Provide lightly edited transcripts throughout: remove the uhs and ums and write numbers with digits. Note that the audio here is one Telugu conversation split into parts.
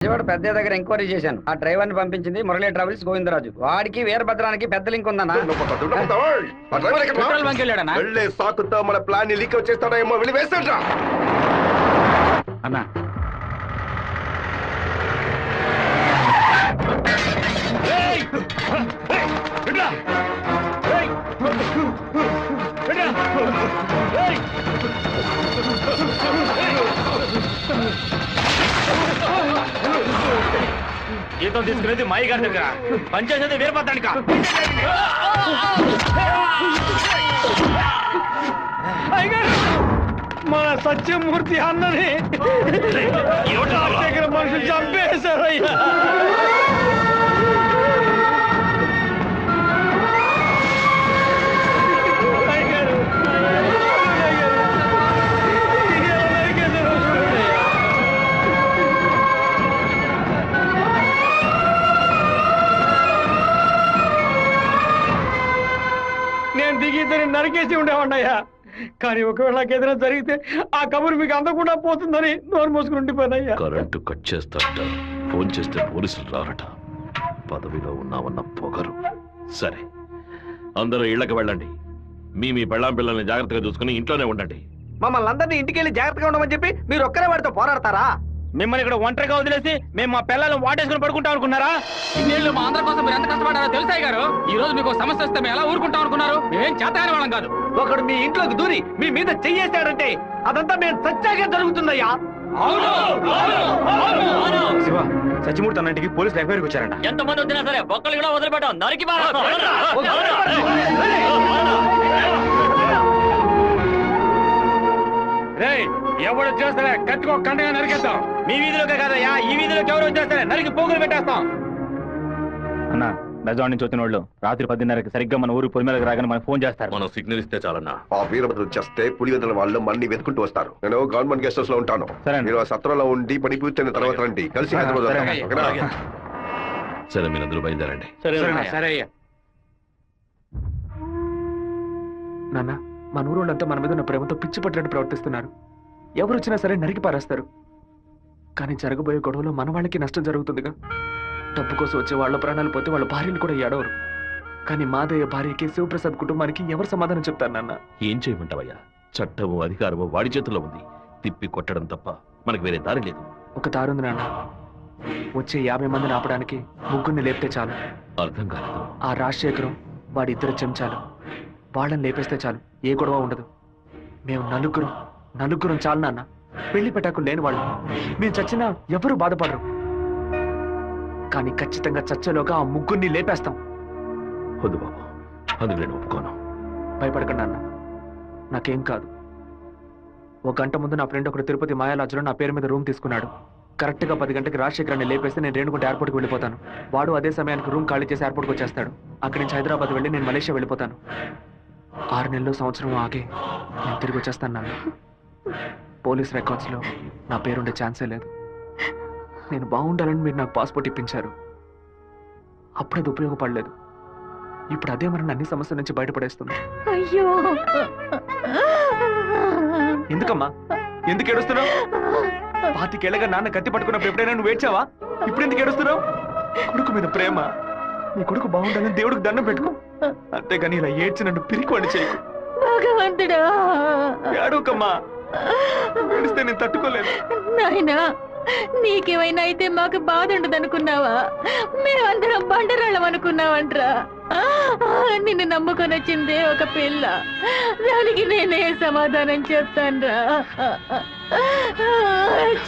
విజయవాడ పెద్ద దగ్గర ఎంక్వైరీ చేశాను. ఆ డ్రైవర్ ని పంపించింది మురళీ ట్రావెల్స్ గోవిందరాజు. వాడికి వీరభద్రానికి పెద్ద లింక్ ఉందన్నా. పెట్రోల్ బంక్ వెళ్ళాడన్నా. వెళ్ళే సాకుతో మన ప్లాన్ లీక్ చేస్తాడేమో, వెళ్ళి వేస్తాడ్రా అన్నా. జీతం తీసుకునేది మాయి గారి దగ్గర, పనిచేసేది వీరభద్రానిక. మన సత్యమూర్తి అన్నని దగ్గర మనుషులు చంపేశారయ్యా. నేను దిగిద్దరిని నరికేసి ఉండేవాడినయ్యా. కానీ ఒకవేళ నాకు ఏదైనా జరిగితే ఆ కబురు మీకు అందకుండా పోతుందని నోరు మూసుకుని ఉండిపోయినయ్యా. కరెంటు కట్ చేస్తారట, ఫోన్ చేస్తే పోలీసులు రారట. పదవిలో ఉన్నామన్న పొగరు. సరే, అందరూ ఇళ్లకు వెళ్ళండి. మీ పెళ్ళాం పిల్లల్ని జాగ్రత్తగా చూసుకుని ఇంట్లోనే ఉండండి. మమ్మల్ని అందరినీ ఇంటికి వెళ్ళి జాగ్రత్తగా ఉండమని చెప్పి మీరు ఒక్కరే వాడితో పోరాడతారా? మిమ్మల్ని ఇక్కడ ఒంటరిగా వదిలేసి మేము మా పిల్లలను వాటేసుకుని పడుకుంటాం అనుకున్నారా? ఇన్నేళ్ళు మా అందరి కోసం మీరు ఎంత కష్టపడారో తెలుసాయి గారు. ఈ రోజు మీకు సమస్య వస్తే మేము ఎలా ఊరుకుంటాం అనుకున్నారు? మేమేం చేతగాని వాళ్ళం కాదు. ఒకడు మీ ఇంట్లోకి దూరి మీ మీద చెయ్యేశాడంటే అదంతా మేము సత్యాగా జరుగుతుందయ్యా. శివ, సత్యమూర్తి అన్నింటికి పోలీసులు ఎంక్వైరీకి వచ్చారంట. ఎంతమంది వచ్చినా సరే ఒక్కళ్ళు కూడా వదిలిపెట్టాం. నరికి ఎవరు వచ్చేస్తారే కత్తికో కంటగా నరికేస్తాం. మీ వీధిలోకే కాదయ్యా, ఈ వీధిలోకి ఎవరు వచ్చేస్తారే నరికి పోగులు పెట్టేస్తాం. అన్న, బెజవాడ నుంచి వచ్చిన వాళ్ళు రాత్రి 10:30కి సరిగ్గా మన ఊరు పొలిమేరకు రాగానే మనకు ఫోన్ చేస్తారు. మనం సిగ్నల్ ఇస్తే చాలన్నా. ఆ వీరభద్రం చేస్తే పులివెందుల వాళ్ళు మన్ని వెతుకుంటూ వస్తారు. నేను గవర్నమెంట్ గెస్ట్ హౌస్ లో ఉంటాను. మీరు ఆ సత్రంలో ఉండి పని పూర్తయిన తర్వాత రండి, కలిసి హైదరాబాద్. సరే, మీరందరూ బయలుదేరండి. సరే అయ్యా. నాన్న, మన ఊరోళ్ళంతా మన మీద ఉన్న ప్రేమతో పిచ్చి పట్టినట్టు ప్రవర్తిస్తున్నారు. ఎవరు వచ్చినా సరే నరికి పారేస్తారు. కానీ జరగబోయే గొడవలో మన వాళ్ళకి నష్టం జరుగుతుందిగా. డబ్బు కోసం వచ్చే వాళ్ళ ప్రాణాలు పోతే వాళ్ళ భార్యలు కూడా ఏడవరు. కానీ మాదయ్య భార్యకి, శివప్రసాద్ కుటుంబానికి ఎవరు సమాధానం చెప్తారు నాన్న? ఏం చేయమంటావయ్యా? చట్టము అధికారము వాడి చేతుల్లో ఉంది. తిప్పి కొట్టడం తప్ప మనకు వేరే దారి లేదు. ఒక దారుంది నాన్న. వచ్చే 50 మందిని ఆపడానికి ముగ్గురిని లేపితే చాలు. అర్థం కాలేదు. ఆ రాజశేఖరం, వాడి 2 చెంచాలు, వాళ్ళని లేపేస్తే చాలు, ఏ గొడవ ఉండదు. మేము నలుగురం చాలు నాన్న. పెళ్లి పెట్టాకు లేని వాళ్ళు. మేము చచ్చినా ఎవరు బాధపడరు. కానీ ఖచ్చితంగా చచ్చేలోగా ఆ ముగ్గురిని లేపేస్తాం. వద్దు బాబు, అందుకు నేను ఒప్పుకోను. భయపడకండి అన్న, నాకేం కాదు. 1 గంట ముందు నా ఫ్రెండ్ ఒకడు తిరుపతి మాయాలాజులో నా పేరు మీద రూమ్ తీసుకున్నాడు. కరెక్ట్గా 10 గంటకి రాజశేఖరాన్ని లేపేస్తే నేను రేణుగుంట ఎయిర్పోర్ట్కి వెళ్ళిపోతాను. వాడు అదే సమయానికి రూమ్ ఖాళీ చేసి ఎయిర్పోర్ట్కి వచ్చేస్తాడు. అక్కడి నుంచి హైదరాబాద్ వెళ్ళి నేను మలేషియా వెళ్ళిపోతాను. 6 నెలలు, సంవత్సరం ఆగి నేను తిరిగి వచ్చేస్తాను నాన్న. పోలీస్ రికార్డ్స్లో నా పేరుండే ఛాన్సే లేదు. నేను బాగుండాలని మీరు నాకు పాస్పోర్ట్ ఇప్పించారు. అప్పుడు అది ఉపయోగపడలేదు. ఇప్పుడు అదే మరి అన్ని సమస్యల నుంచి బయటపడేస్తుంది. అయ్యో, ఎందుకమ్మా, ఎందుకు ఏడుస్తున్నావు? 25 ఏళ్ళగా నాన్న కత్తి పట్టుకున్నప్పుడు ఎప్పుడైనా నువ్వు ఏడ్చావా? ఇప్పుడు ఎందుకు ఏడుస్తున్నావు? కొడుకు మీద ప్రేమ. నీ కొడుకు బాగుండాలని దేవుడికి దండం పెట్టుకో. అంతేగాని ఇలా ఏడ్చి నన్ను పిరికివాడి చేయకు. భగవంతుడా, ఏడవకమ్మా. ఏడిస్తే నేను తట్టుకోలేను. నాయనా, నీకేమైనా అయితే మాకు బాధ ఉండదు అనుకున్నావా? మేమందరం బండరాళ్ళం అనుకున్నావంట్రా. నిన్ను నమ్ముకొని వచ్చిందే ఒక పిల్ల. దానికి నేనే సమాధానం చెప్తాన్రా.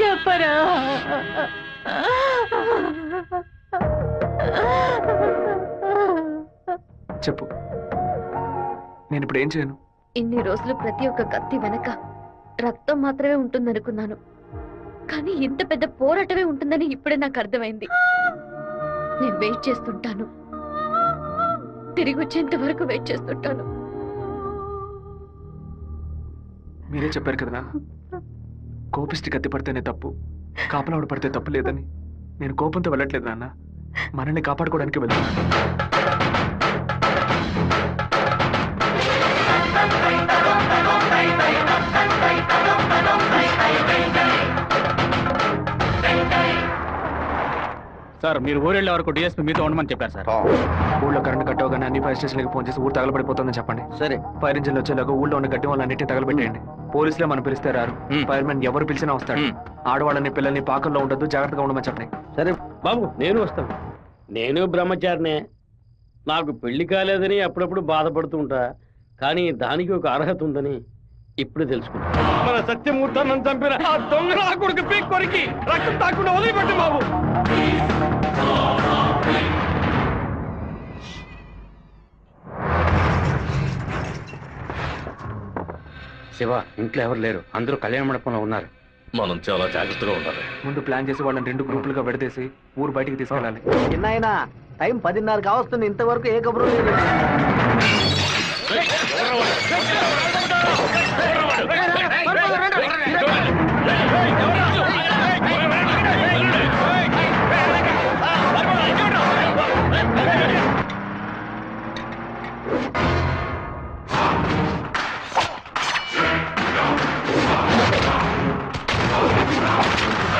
చెప్పరా? చెప్పు, నేను ఇప్పుడు ఏం చేయను? ఇన్ని రోజులు ప్రతి ఒక్క కత్తి వెనక రక్తం మాత్రమే ఉంటుందనుకున్నాను. కానీ ఇంత పెద్ద పోరాటమే ఉంటుందని ఇప్పుడే నాకు అర్థమైంది. నేను వెయిట్ చేస్తుంటాను, తిరిగి వచ్చేంత వరకు వెయిట్ చేస్తుంటాను. మీరే చెప్పారు కదా నాన్న, కోపిష్టి కత్తి పడితేనే తప్పు, కాపలావిడ పడితే తప్పు లేదని. నేను కోపంతో వెళ్ళట్లేదు నాన్న, మనల్ని కాపాడుకోవడానికి వెళ్తున్నాను. సార్ మీరు ఊరెళ్ళే వరకు డిఎస్పీ మీతో ఉండమని చెప్పారు సార్. ఊళ్ళో కరెంట్ కట్ అవగానే అన్ని ఫైర్ స్టేషన్లకు ఫోన్ చేసి ఊరు తగలబడిపోతుందని చెప్పండి. సరే. ఫైర్ ఇంజిన్ వచ్చేలాగా ఊళ్ళో ఉన్న గడ్డి వాళ్ళన్నింటినీ తగలబెట్టేయండి. పోలీసులే మనం పిలిస్తే రారు. ఫైర్మెన్ ఎవరు పిలిచినా వస్తాడు. ఆడవాళ్ళని పిల్లల్ని పాకల్లో ఉండొద్దు, జాగ్రత్తగా ఉండమని చెప్పండి. సరే బాబు, నేను వస్తాను. నేను బ్రహ్మచారినే. నాకు పెళ్లి కాలేదని అప్పుడప్పుడు బాధపడుతుంటా, కానీ దానికి ఒక అర్హత ఉందని ఇప్పుడు తెలుసుకున్నా. మన సత్యమూర్తాన్ని చంపిన ఆ దొంగ నా కొడుకు పీక్ కొరికి రక్తం తాకుండా వదిలిపెట్టు బాబు. శివ, ఇంట్లో ఎవరు లేరు, అందరూ కళ్యాణ మండపంలో ఉన్నారు. మనం చాలా జాగ్రత్తగా ఉండాలి. ముందు ప్లాన్ చేసి వాళ్ళని 2 గ్రూపులుగా విడదీసి ఊరు బయటికి తీసుకెళ్ళాలి. చిన్నాయనా, టైం 10:30 కావస్తుంది, ఇంతవరకు ఏ కబురు లేదు.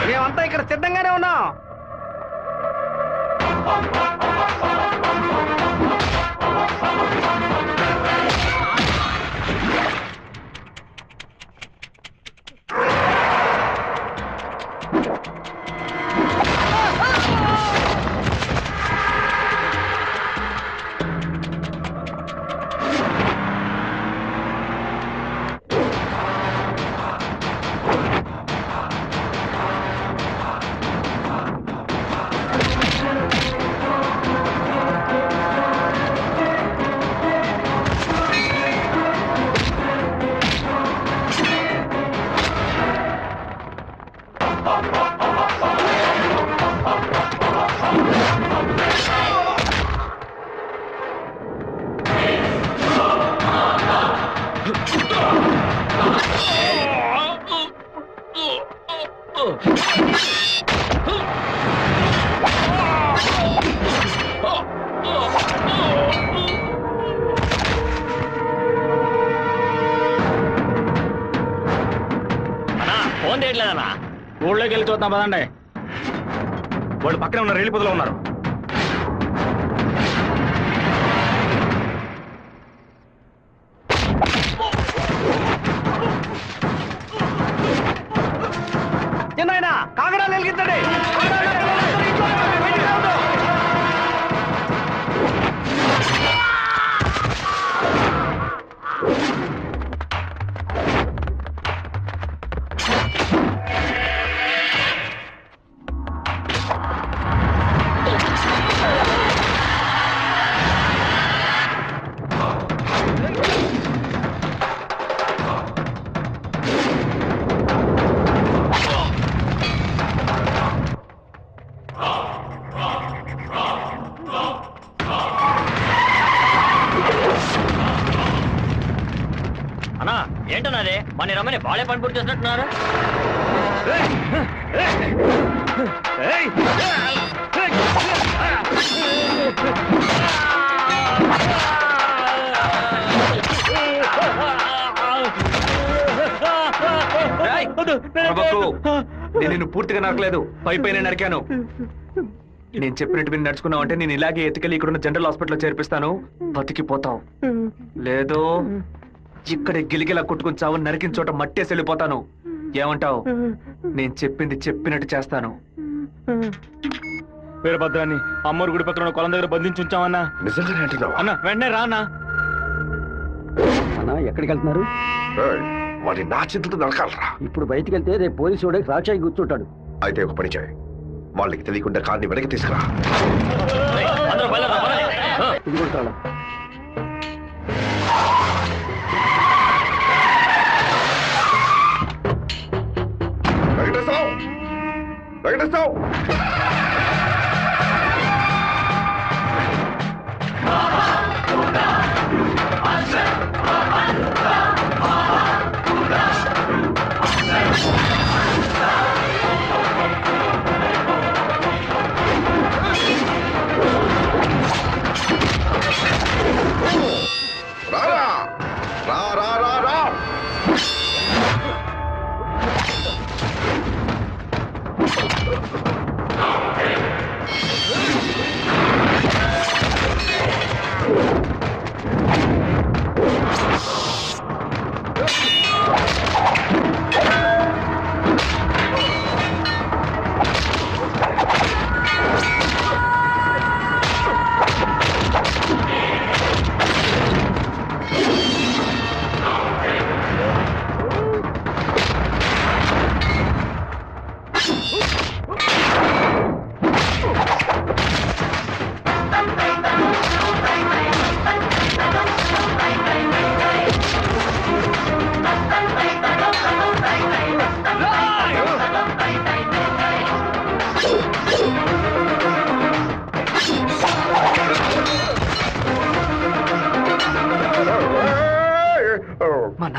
మేమంతా ఇక్కడ సిద్ధంగానే ఉన్నాం. ఫోన్ చేయట్లేదన్నా. ఊళ్ళోకి వెళ్ళి చూద్దాం పదండి. వాళ్ళు పక్కనే ఉన్న రైలు పొదలో ఉన్నారు. చిన్నాయనా, కాగడాలు వెలిగించండి. అన్నా ఏంటన్నది? మన రమ్మని బాలే పని పూర్తి చేసినట్టున్నారు. నేను నిన్ను పూర్తిగా నరకలేదు, పైపైన నరికాను. నేను చెప్పినట్టు మీరు నడుచుకున్నావు అంటే నేను ఇలాగే ఎత్తుకెళ్ళి ఇక్కడున్న జనరల్ హాస్పిటల్లో చేర్పిస్తాను, బతికిపోతావు. లేదో ఇక్కడ గిలిగిలా కొట్టుకుని చావు, నరికిన చోట మట్టేసి వెళ్ళిపోతాను. ఏమంటావు? నేను చెప్పింది చెప్పినట్టు చేస్తాను. వీరభద్రాన్ని అమ్మోరు గుడి పక్కన కొలం దగ్గర బంధించి ఉంచామన్నా. నిజంగానే అంటున్నావా? అన్న వెంటనే రానా. అన్నా, ఎక్కడికి వెళ్తున్నారు? వాడి నా చేతులతో నరకాలరా. ఇప్పుడు బయటికి వెళ్తే రేపు పోలీసు వాడికి సాక్షి కూర్చుంటాడు. అయితే ఒక పని చేయి, వాళ్ళకి తెలియకుండా కార్ని వెనక్కి తీసుకురా. అందరూ బయలుదేరరా. ఇది కూడా చాలా. వెంకటేశ్వరరావు, వెంకటేశ్వరరావు. రారా, రా రా రా రా.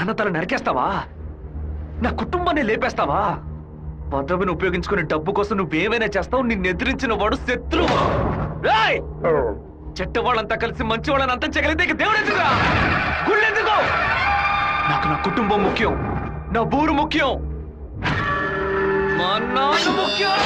నాన్న తల నరికేస్తావా? నా కుటుంబాన్ని లేపేస్తావా? పదవిని ఉపయోగించుకునే డబ్బు కోసం నువ్వేమైనా చేస్తావు. నిన్ను ఎదిరించిన వాడు శత్రువు. రేయ్! చెడ్డ వాళ్ళంతా కలిసి మంచి వాళ్ళని అంతం చేయగలిగితే ఇక దేవుడు ఎందుకురా? గుళ్ళు ఎందుకు? నాకు నా కుటుంబం ముఖ్యం, నా ఊరు ముఖ్యం, మా నాన్న ముఖ్యం.